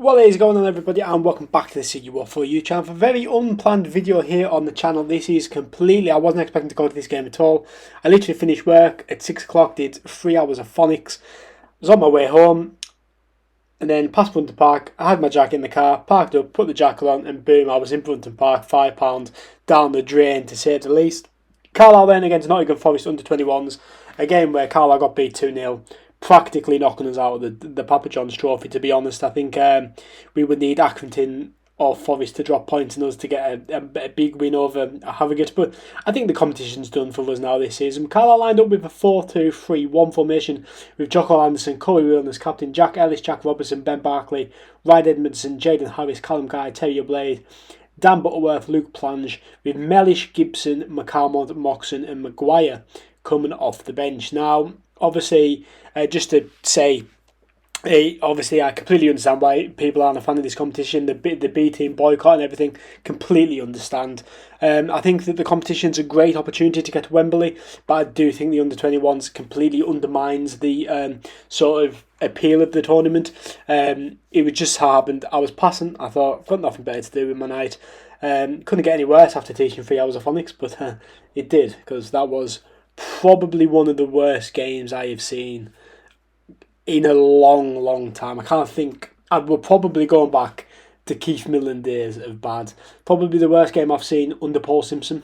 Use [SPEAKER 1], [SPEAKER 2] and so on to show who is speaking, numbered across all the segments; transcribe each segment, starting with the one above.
[SPEAKER 1] What is going on, everybody, and welcome back to the U21 channel for a very unplanned video here on the channel. This is completely, I wasn't expecting to go to this game at all. I literally finished work at 6 o'clock, did 3 hours of phonics, was on my way home, and then past Brunton Park. I had my jacket in the car, parked up, put the jacket on, and boom, I was in Brunton Park, £5 down the drain, to say the least. Carlisle then against Nottingham Forest under-21s, a game where Carlisle got beat 2-0. Practically knocking us out of the Papa John's trophy, to be honest. I think we would need Accrington or Forest to drop points in us to get a big win over Harrogate. But I think the competition's done for us now this season. Carlisle lined up with a 4-2-3-1 formation with Jocko Anderson, Corey Whelan as captain, Jack Ellis, Jack Robertson, Ben Barkley, Ryan Edmondson, Jaden Harris, Callum Guy, Terry Blade, Dan Butterworth, Luke Plange, with Mellish, Gibson, McCalmont, Moxon and Maguire coming off the bench. Now, obviously, just to say, obviously I completely understand why people aren't a fan of this competition. The B team boycott and everything, completely understand. I think that the competition's a great opportunity to get to Wembley, but I do think the under-21s completely undermines the sort of appeal of the tournament. It was just happened. I was passing. I thought, I've got nothing better to do with my night. Couldn't get any worse after teaching 3 hours of phonics, but it did, because that was probably one of the worst games I have seen in a long time. I can't think. We're probably going back to Keith Millen days of bad. Probably the worst game I've seen under Paul Simpson.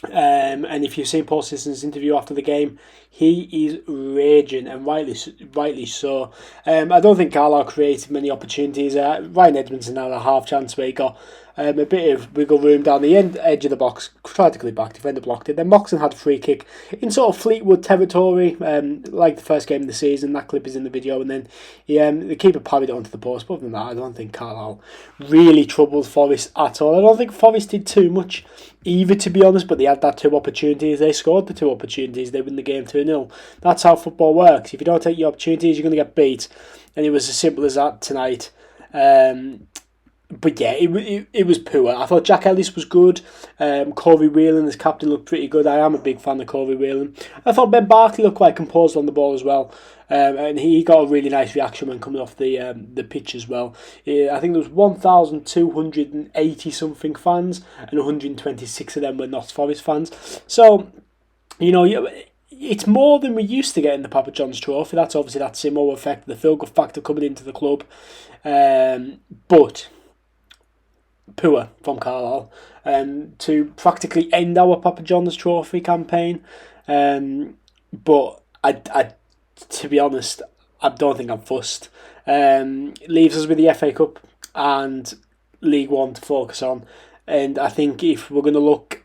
[SPEAKER 1] And if you've seen Paul Simpson's interview after the game, he is raging, and rightly so. I don't think Carlisle created many opportunities. Ryan Edmondson had a half chance where he got a bit of wiggle room down the edge of the box, tried to clip back, defender blocked it. Then Moxon had a free kick in sort of Fleetwood territory, like the first game of the season. That clip is in the video, and then the keeper parried it onto the post. But other than that, I don't think Carlisle really troubled Forest at all. I don't think Forest did too much either, to be honest, but they had that 2 opportunities. They scored the 2 opportunities. They win the game 2-0. That's how football works. If you don't take your opportunities, you're going to get beat. And it was as simple as that tonight. But yeah, it was poor. I thought Jack Ellis was good. Corey Whelan as captain looked pretty good. I am a big fan of Corey Whelan. I thought Ben Barkley looked quite composed on the ball as well. And he got a really nice reaction when coming off the pitch as well. I think there was 1,280 something fans, and 126 of them were not Forest fans. So, it's more than we used to get in the Papa John's trophy. That's obviously that Simo effect, the feel-good factor coming into the club. But poor from Carlisle to practically end our Papa John's trophy campaign. But I to be honest, I don't think I'm fussed. Leaves us with the FA Cup and League One to focus on. And I think if we're going to look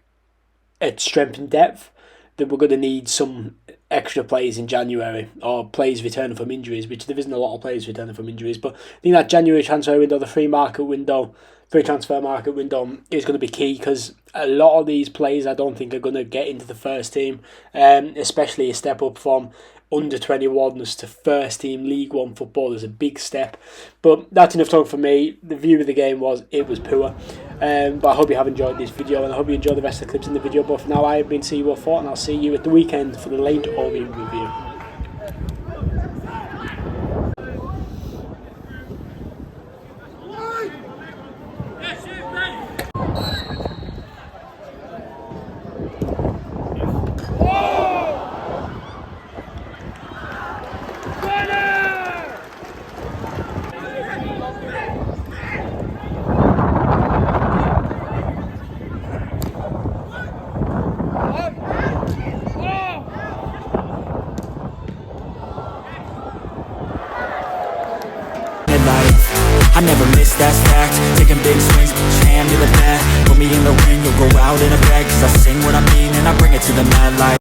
[SPEAKER 1] at strength and depth, that we're going to need some extra players in January, or players returning from injuries, which there isn't a lot of players returning from injuries. But I think that January transfer window, the free transfer market window is going to be key, because a lot of these players I don't think are going to get into the first team, especially a step up from under-21s to first team League One football is a big step. But that's enough talk for me. The view of the game was poor. But I hope you have enjoyed this video, and I hope you enjoy the rest of the clips in the video. But for now, I have been CU4, and I'll see you at the weekend for the late Orient review.
[SPEAKER 2] I never miss, that's fact. Taking big swings, put your hand to the bat. Put me in the ring, you'll go out in a bag. Cause I sing what I mean and I bring it to the mad light.